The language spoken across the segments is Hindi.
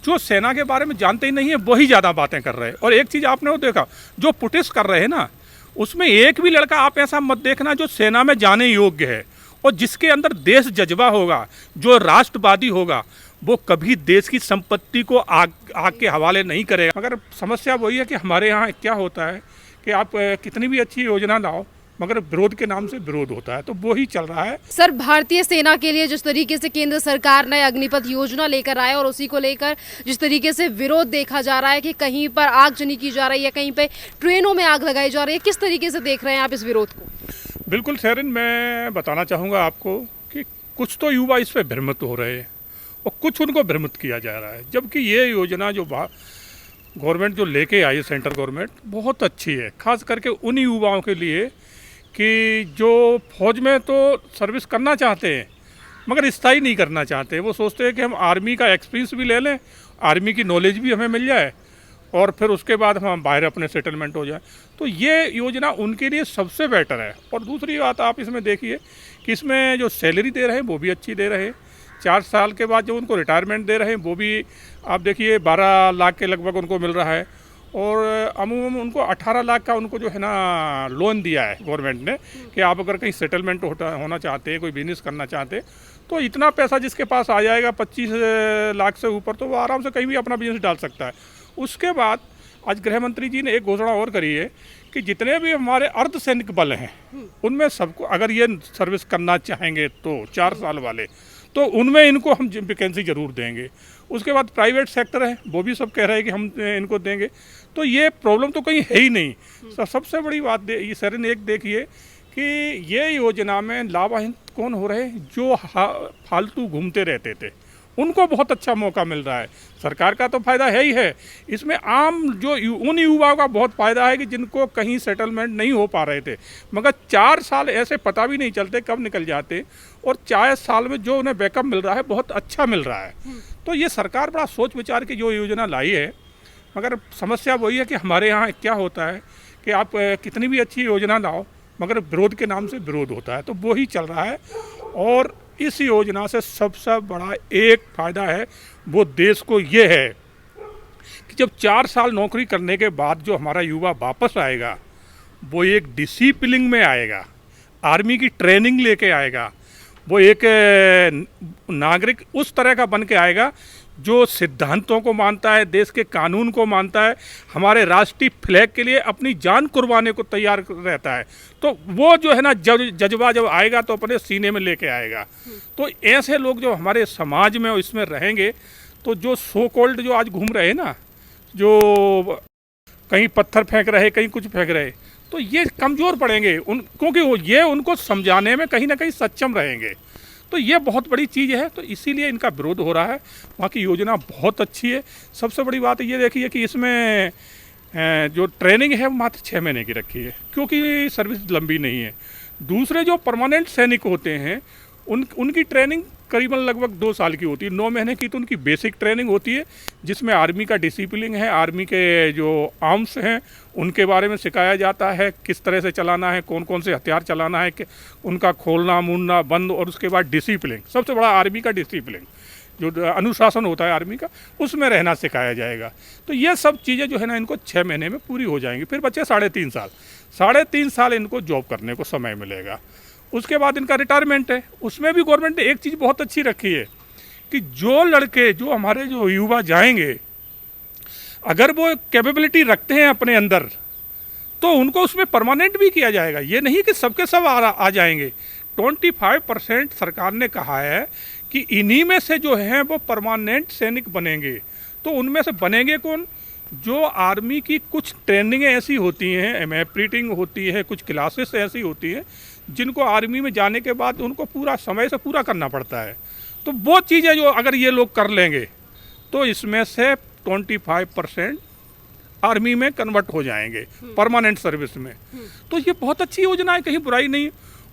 जो सेना के बारे में जानते ही नहीं है वही ज़्यादा बातें कर रहे हैं। और एक चीज़ आपने वो देखा, जो प्रोटेस्ट कर रहे हैं ना, उसमें एक भी लड़का आप ऐसा मत देखना जो सेना में जाने योग्य है और जिसके अंदर देश जज्बा होगा, जो राष्ट्रवादी होगा, वो कभी देश की संपत्ति को आग के हवाले नहीं करेगा। मगर समस्या वही है कि हमारे यहाँ क्या होता है कि आप कितनी भी अच्छी योजना लाओ, मगर विरोध के नाम से विरोध होता है, तो वो ही चल रहा है। सर, भारतीय सेना के लिए जिस तरीके से केंद्र सरकार ने अग्निपथ योजना लेकर आए और उसी को लेकर जिस तरीके से विरोध देखा जा रहा है कि कहीं पर आगजनी की जा रही है, कहीं पे ट्रेनों में आग लगाई जा रही है, किस तरीके से देख रहे हैं आप इस विरोध को? बिल्कुल शेरिन, मैं बताना चाहूँगा आपको कि कुछ तो युवा इस पर भ्रमित हो रहे हैं और कुछ उनको भ्रमित किया जा रहा है, जबकि ये योजना जो गवर्नमेंट जो लेके आई, सेंट्रल गवर्नमेंट, बहुत अच्छी है, खास करके उन युवाओं के लिए कि जो फौज में तो सर्विस करना चाहते हैं मगर स्थायी नहीं करना चाहते। वो सोचते हैं कि हम आर्मी का एक्सपीरियंस भी ले लें, आर्मी की नॉलेज भी हमें मिल जाए और फिर उसके बाद हम बाहर अपने सेटलमेंट हो जाए। तो ये योजना उनके लिए सबसे बेटर है। और दूसरी बात आप इसमें देखिए कि इसमें जो सैलरी दे रहे हैं वो भी अच्छी दे रहे हैं। 4 साल के बाद जो उनको रिटायरमेंट दे रहे हैं वो भी आप देखिए 12 लाख के लगभग उनको मिल रहा है। और अमूमन उनको 18 लाख का उनको जो है ना लोन दिया है गवर्नमेंट ने कि आप अगर कहीं सेटलमेंट होना चाहते हैं, कोई बिजनेस करना चाहते हैं, तो इतना पैसा जिसके पास आ जाएगा 25 लाख से ऊपर, तो वो आराम से कहीं भी अपना बिजनेस डाल सकता है। उसके बाद आज गृह मंत्री जी ने एक घोषणा और करी है कि जितने भी हमारे अर्धसैनिक बल हैं उनमें सबको अगर ये सर्विस करना चाहेंगे तो 4 साल वाले, तो उनमें इनको हम वैकेंसी ज़रूर देंगे। उसके बाद प्राइवेट सेक्टर है, वो भी सब कह रहे हैं कि हम इनको देंगे। तो ये प्रॉब्लम तो कहीं है ही नहीं। सबसे बड़ी बात ये सर एक देखिए कि ये योजना में लाभान्वित कौन हो रहे हैं, जो फालतू घूमते रहते थे उनको बहुत अच्छा मौका मिल रहा है। सरकार का तो फ़ायदा है ही है, इसमें आम जो उन युवाओं का बहुत फ़ायदा है कि जिनको कहीं सेटलमेंट नहीं हो पा रहे थे, मगर 4 साल ऐसे पता भी नहीं चलते कब निकल जाते, और 4 साल में जो उन्हें बैकअप मिल रहा है बहुत अच्छा मिल रहा है। तो ये सरकार बड़ा सोच विचार की जो योजना लाई है। मगर समस्या वही है कि हमारे यहाँ क्या होता है कि आप कितनी भी अच्छी योजना लाओ, मगर विरोध के नाम से विरोध होता है, तो वो ही चल रहा है। और इस योजना से सबसे बड़ा एक फ़ायदा है, वो देश को ये है कि जब 4 साल नौकरी करने के बाद जो हमारा युवा वापस आएगा, वो एक डिसिप्लिन में आएगा, आर्मी की ट्रेनिंग लेके आएगा, वो एक नागरिक उस तरह का बन के आएगा जो सिद्धांतों को मानता है, देश के कानून को मानता है, हमारे राष्ट्रीय फ्लैग के लिए अपनी जान कुर्बाने को तैयार रहता है। तो वो जो है ना जज्बा जब आएगा तो अपने सीने में लेके आएगा। तो ऐसे लोग जो हमारे समाज में और इसमें रहेंगे, तो जो सो कॉल्ड जो आज घूम रहे हैं ना, जो कहीं पत्थर फेंक रहे, कहीं कुछ फेंक रहे, तो ये कमज़ोर पड़ेंगे क्योंकि ये उनको समझाने में कहीं ना कहीं सक्षम रहेंगे। तो ये बहुत बड़ी चीज़ है, तो इसीलिए इनका विरोध हो रहा है। वहाँ की योजना बहुत अच्छी है। सबसे बड़ी बात ये देखिए कि इसमें जो ट्रेनिंग है मात्र 6 महीने की रखी है, क्योंकि सर्विस लंबी नहीं है। दूसरे जो परमानेंट सैनिक होते हैं उनकी ट्रेनिंग करीबन लगभग 2 साल की होती है। 9 महीने की तो उनकी बेसिक ट्रेनिंग होती है, जिसमें आर्मी का डिसिप्लिन है, आर्मी के जो आर्म्स हैं उनके बारे में सिखाया जाता है, किस तरह से चलाना है, कौन कौन से हथियार चलाना है, उनका खोलना मूलना बंद, और उसके बाद डिसिप्लिन, सबसे बड़ा आर्मी का डिसिप्लिन जो अनुशासन होता है आर्मी का, उसमें रहना सिखाया जाएगा। तो ये सब चीज़ें जो है ना इनको 6 महीने में पूरी हो जाएंगी। फिर बच्चे 3.5 साल, 3.5 साल इनको जॉब करने को समय मिलेगा। उसके बाद इनका रिटायरमेंट है। उसमें भी गवर्नमेंट ने एक चीज़ बहुत अच्छी रखी है कि जो लड़के जो हमारे जो युवा जाएंगे, अगर वो कैपेबिलिटी रखते हैं अपने अंदर, तो उनको उसमें परमानेंट भी किया जाएगा। ये नहीं कि सबके सब आ जाएंगे। 25% सरकार ने कहा है कि इन्हीं में से जो हैं वो परमानेंट सैनिक बनेंगे। तो उनमें से बनेंगे कौन? जो आर्मी की कुछ ट्रेनिंगें ऐसी होती हैं, मैप्रीटिंग होती है, कुछ क्लासेस ऐसी होती हैं जिनको आर्मी में जाने के बाद उनको पूरा समय से पूरा करना पड़ता है। तो वो चीज़ें जो अगर ये लोग कर लेंगे तो इसमें से 25% आर्मी में कन्वर्ट हो जाएंगे परमानेंट सर्विस में। तो ये बहुत अच्छी योजना है, कहीं बुराई नहीं।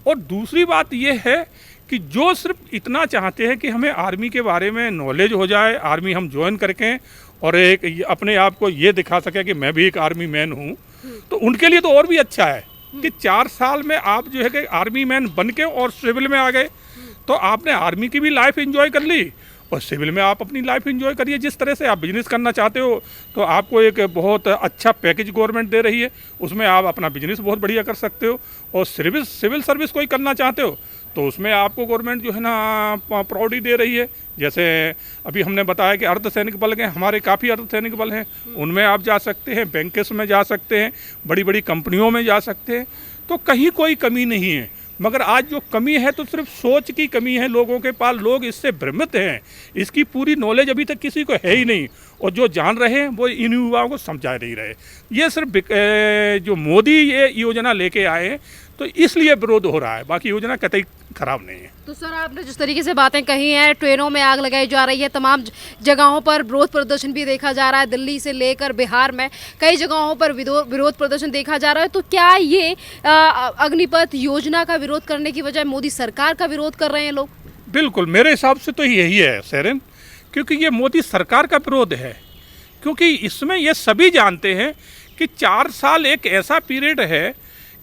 और दूसरी बात ये है कि जो सिर्फ इतना चाहते हैं कि हमें आर्मी के बारे में नॉलेज हो जाए, आर्मी हम ज्वाइन करके और एक अपने आप को ये दिखा सके कि मैं भी एक आर्मी मैन हूँ, तो उनके लिए तो और भी अच्छा है कि 4 साल में आप जो है कि आर्मी मैन बन के और सिविल में आ गए, तो आपने आर्मी की भी लाइफ एंजॉय कर ली और सिविल में आप अपनी लाइफ एंजॉय करिए। जिस तरह से आप बिजनेस करना चाहते हो तो आपको एक बहुत अच्छा पैकेज गवर्नमेंट दे रही है, उसमें आप अपना बिजनेस बहुत बढ़िया कर सकते हो। और सिविल सर्विस कोई करना चाहते हो तो उसमें आपको गवर्नमेंट जो है ना प्राउडी दे रही है। जैसे अभी हमने बताया कि अर्धसैनिक बल के हमारे काफ़ी अर्धसैनिक बल हैं, उनमें आप जा सकते हैं, बैंकेस में जा सकते हैं, बड़ी बड़ी कंपनियों में जा सकते हैं। तो कहीं कोई कमी नहीं है, मगर आज जो कमी है तो सिर्फ सोच की कमी है लोगों के पास। लोग इससे भ्रमित हैं, इसकी पूरी नॉलेज अभी तक किसी को है ही नहीं, और जो जान रहे हैं वो इन युवाओं को समझा नहीं रहे। ये सिर्फ जो मोदी ये योजना लेके आए हैं तो इसलिए विरोध हो रहा है, बाकी योजना कतई खराब नहीं है। तो सर आपने जिस तरीके से बातें कही हैं, ट्रेनों में आग लगाई जा रही है, तमाम जगहों पर विरोध प्रदर्शन भी देखा जा रहा है, दिल्ली से लेकर बिहार में कई जगहों पर विरोध प्रदर्शन देखा जा रहा है। तो क्या ये अग्निपथ योजना का विरोध करने की बजाय मोदी सरकार का विरोध कर रहे हैं लोग? बिल्कुल, मेरे हिसाब से तो यही है शेरन, क्योंकि ये मोदी सरकार का विरोध है। क्योंकि इसमें ये सभी जानते हैं कि 4 साल एक ऐसा पीरियड है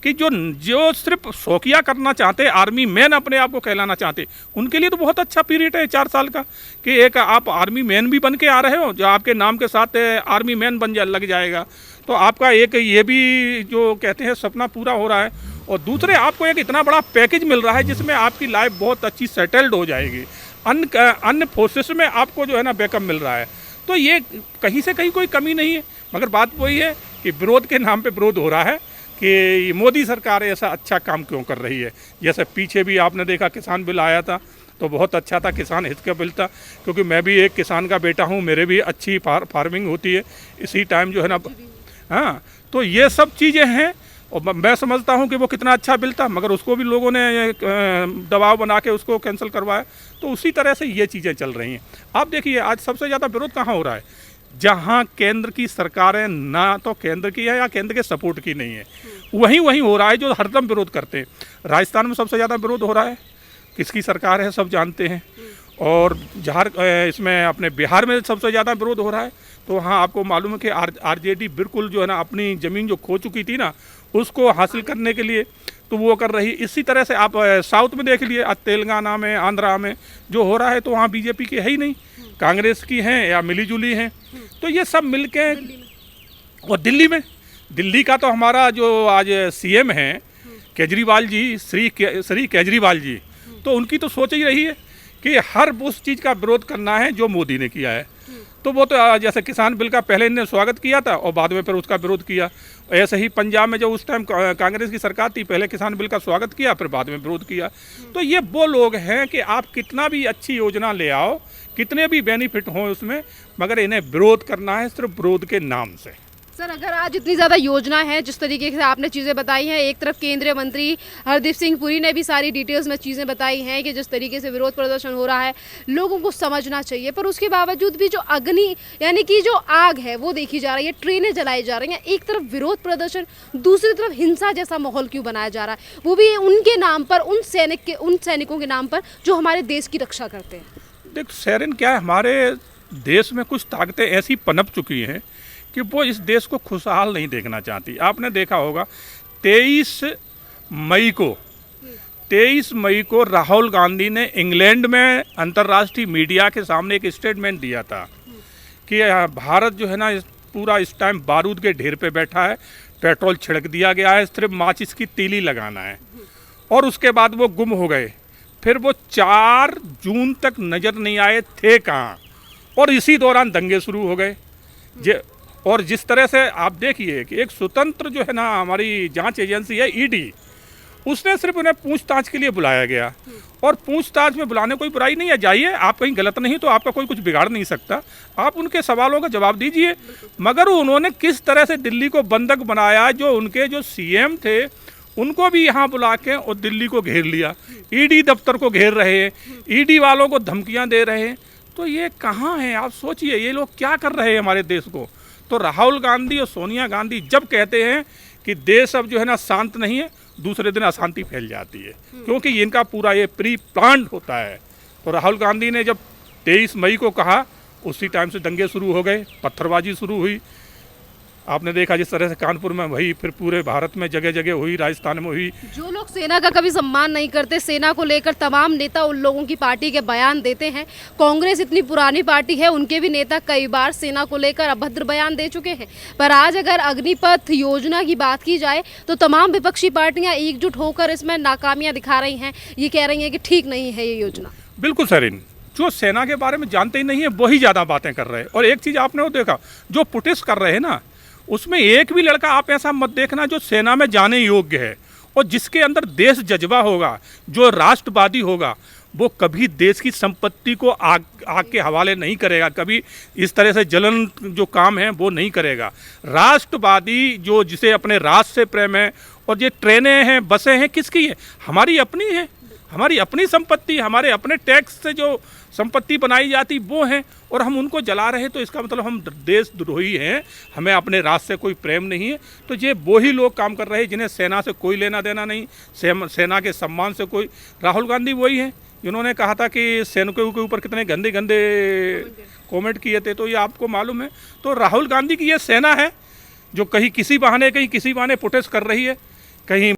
कि जो सिर्फ शौकिया करना चाहते, आर्मी मैन अपने आप को कहलाना चाहते, उनके लिए तो बहुत अच्छा पीरियड है 4 साल का, कि एक आप आर्मी मैन भी बन के आ रहे हो, जो आपके नाम के साथ आर्मी मैन लग जाएगा, तो आपका एक ये भी जो कहते हैं सपना पूरा हो रहा है। और दूसरे आपको एक इतना बड़ा पैकेज मिल रहा है जिसमें आपकी लाइफ बहुत अच्छी सेटल्ड हो जाएगी। अन्य फोर्सेस में आपको जो है ना बैकअप मिल रहा है, तो ये कहीं से कहीं कोई कमी नहीं है। मगर बात वही है कि विरोध के नाम पे विरोध हो रहा है कि मोदी सरकार ऐसा अच्छा काम क्यों कर रही है। जैसे पीछे भी आपने देखा किसान बिल आया था तो बहुत अच्छा था, किसान हित का बिल था, क्योंकि मैं भी एक किसान का बेटा हूँ, मेरे भी अच्छी फार्मिंग होती है इसी टाइम जो है ना। हाँ, तो ये सब चीज़ें हैं और मैं समझता हूँ कि वो कितना अच्छा बिल था, मगर उसको भी लोगों ने दबाव बना के उसको कैंसिल करवाया। तो उसी तरह से ये चीज़ें चल रही हैं। आप देखिए आज सबसे ज़्यादा विरोध कहाँ हो रहा है, जहाँ केंद्र की सरकारें ना तो केंद्र की है या केंद्र के सपोर्ट की नहीं है, वहीं हो रहा है जो हरदम विरोध करते हैं। राजस्थान में सबसे ज़्यादा विरोध हो रहा है, किसकी सरकार है सब जानते हैं। और इसमें अपने बिहार में सबसे ज़्यादा विरोध हो रहा है। तो हाँ, आपको मालूम है कि आरजेडी बिल्कुल जो है ना अपनी ज़मीन जो खो चुकी थी ना, उसको हासिल करने के लिए तो वो कर रही। इसी तरह से आप साउथ में देख लिए, तेलंगाना में, आंध्रा में जो हो रहा है, तो वहाँ बीजेपी की है ही नहीं, कांग्रेस की हैं या मिलीजुली हैं। तो ये सब मिलके, और दिल्ली का तो हमारा जो आज सीएम हैं केजरीवाल जी, श्री केजरीवाल जी, तो उनकी तो सोच ही रही है कि हर उस चीज़ का विरोध करना है जो मोदी ने किया है। तो वो तो जैसे किसान बिल का पहले इन्होंने स्वागत किया था और बाद में फिर उसका विरोध किया। ऐसे ही पंजाब में जो उस टाइम कांग्रेस की सरकार थी, पहले किसान बिल का स्वागत किया फिर बाद में विरोध किया। तो ये वो लोग हैं कि आप कितना भी अच्छी योजना ले आओ, कितने भी बेनिफिट हों उसमें, मगर इन्हें विरोध करना है सिर्फ विरोध के नाम से। सर अगर आज इतनी ज़्यादा योजना है, जिस तरीके से आपने चीज़ें बताई हैं, एक तरफ केंद्रीय मंत्री हरदीप सिंह पुरी ने भी सारी डिटेल्स में चीज़ें बताई हैं कि जिस तरीके से विरोध प्रदर्शन हो रहा है लोगों को समझना चाहिए, पर उसके बावजूद भी जो अग्नि यानी कि जो आग है वो देखी जा रही है, ट्रेनें जलाई जा रही हैं, एक तरफ विरोध प्रदर्शन, दूसरी तरफ हिंसा जैसा माहौल क्यों बनाया जा रहा है, वो भी उनके नाम पर, उन सैनिकों के नाम पर जो हमारे देश की रक्षा करते हैं। देख शेरन, क्या है, हमारे देश में कुछ ताकतें ऐसी पनप चुकी हैं कि वो इस देश को खुशहाल नहीं देखना चाहती। आपने देखा होगा 23 मई को राहुल गांधी ने इंग्लैंड में अंतर्राष्ट्रीय मीडिया के सामने एक स्टेटमेंट दिया था कि भारत जो है ना पूरा इस टाइम बारूद के ढेर पे बैठा है, पेट्रोल छिड़क दिया गया है, सिर्फ माचिस की तीली लगाना है। और उसके बाद वो गुम हो गए, फिर वो 4 जून तक नज़र नहीं आए थे कहाँ, और इसी दौरान दंगे शुरू हो गए। और जिस तरह से आप देखिए कि एक स्वतंत्र जो है ना हमारी जांच एजेंसी है ईडी, उसने सिर्फ उन्हें पूछताछ के लिए बुलाया गया। और पूछताछ में बुलाने कोई बुराई नहीं है, जाइए, आप कहीं गलत नहीं तो आपका कोई कुछ बिगाड़ नहीं सकता, आप उनके सवालों का जवाब दीजिए। मगर उन्होंने किस तरह से दिल्ली को बंधक बनाया, जो उनके जो सीएम थे उनको भी यहाँ बुला के और दिल्ली को घेर लिया, ईडी दफ्तर को घेर रहे हैं, ईडी वालों को धमकियाँ दे रहे हैं। तो ये कहाँ है, आप सोचिए, ये लोग क्या कर रहे हैं हमारे देश को। तो राहुल गांधी और सोनिया गांधी जब कहते हैं कि देश अब जो है ना शांत नहीं है, दूसरे दिन अशांति फैल जाती है, क्योंकि इनका पूरा ये प्री प्लान्ड होता है। तो राहुल गांधी ने जब 23 मई को कहा, उसी टाइम से दंगे शुरू हो गए, पत्थरबाजी शुरू हुई। आपने देखा जिस तरह से कानपुर में हुई, फिर पूरे भारत में जगह जगह हुई, राजस्थान में हुई। जो लोग सेना का कभी सम्मान नहीं करते, सेना को लेकर तमाम नेता उन लोगों की पार्टी के बयान देते हैं। कांग्रेस इतनी पुरानी पार्टी है, उनके भी नेता कई बार सेना को लेकर अभद्र बयान दे चुके हैं। पर आज अगर अग्निपथ योजना की बात की जाए तो तमाम विपक्षी पार्टियां एकजुट होकर इसमें नाकामियां दिखा रही हैं। ये कह रही हैं कि ठीक नहीं है ये योजना। बिल्कुल सरीन, जो सेना के बारे में जानते ही नहीं है वही ज़्यादा बातें कर रहे हैं। और एक चीज़ आपने वो देखा, जो प्रोटेस्ट कर रहे हैं ना, उसमें एक भी लड़का आप ऐसा मत देखना जो सेना में जाने योग्य है और जिसके अंदर देश जज्बा होगा, जो राष्ट्रवादी होगा, वो कभी देश की संपत्ति को आग के हवाले नहीं करेगा, कभी इस तरह से जलन जो काम है वो नहीं करेगा। राष्ट्रवादी जो जिसे अपने राष्ट्र से प्रेम है, और ये ट्रेनें हैं, बसें हैं, किसकी है? हमारी अपनी है, हमारी अपनी संपत्ति, हमारे अपने टैक्स से जो संपत्ति बनाई जाती वो है, और हम उनको जला रहे हैं तो इसका मतलब हम देशद्रोही हैं, हमें अपने राष्ट्र से कोई प्रेम नहीं है। तो ये वो ही लोग काम कर रहे हैं जिन्हें सेना से कोई लेना देना नहीं, सेना के सम्मान से कोई। राहुल गांधी वही हैं जिन्होंने कहा था कि सैनिकों के ऊपर कितने गंदे गंदे कमेंट किए थे, तो ये आपको मालूम है। तो राहुल गांधी की ये सेना है जो कहीं किसी बहाने प्रोटेस्ट कर रही है, कहीं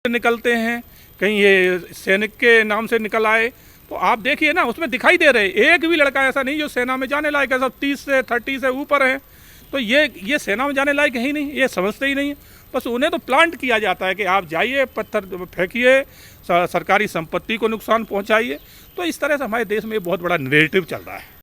निकलते हैं, कहीं ये सैनिक के नाम से निकल आए। तो आप देखिए ना, उसमें दिखाई दे रहे एक भी लड़का ऐसा नहीं जो सेना में जाने लायक है, सब 30 से 30 से ऊपर हैं। तो ये सेना में जाने लायक है ही नहीं, ये समझते ही नहीं है। बस उन्हें तो प्लांट किया जाता है कि आप जाइए, पत्थर फेंकिए, सरकारी संपत्ति को नुकसान पहुंचाइए। तो इस तरह से हमारे देश में बहुत बड़ा नैरेटिव चल रहा है।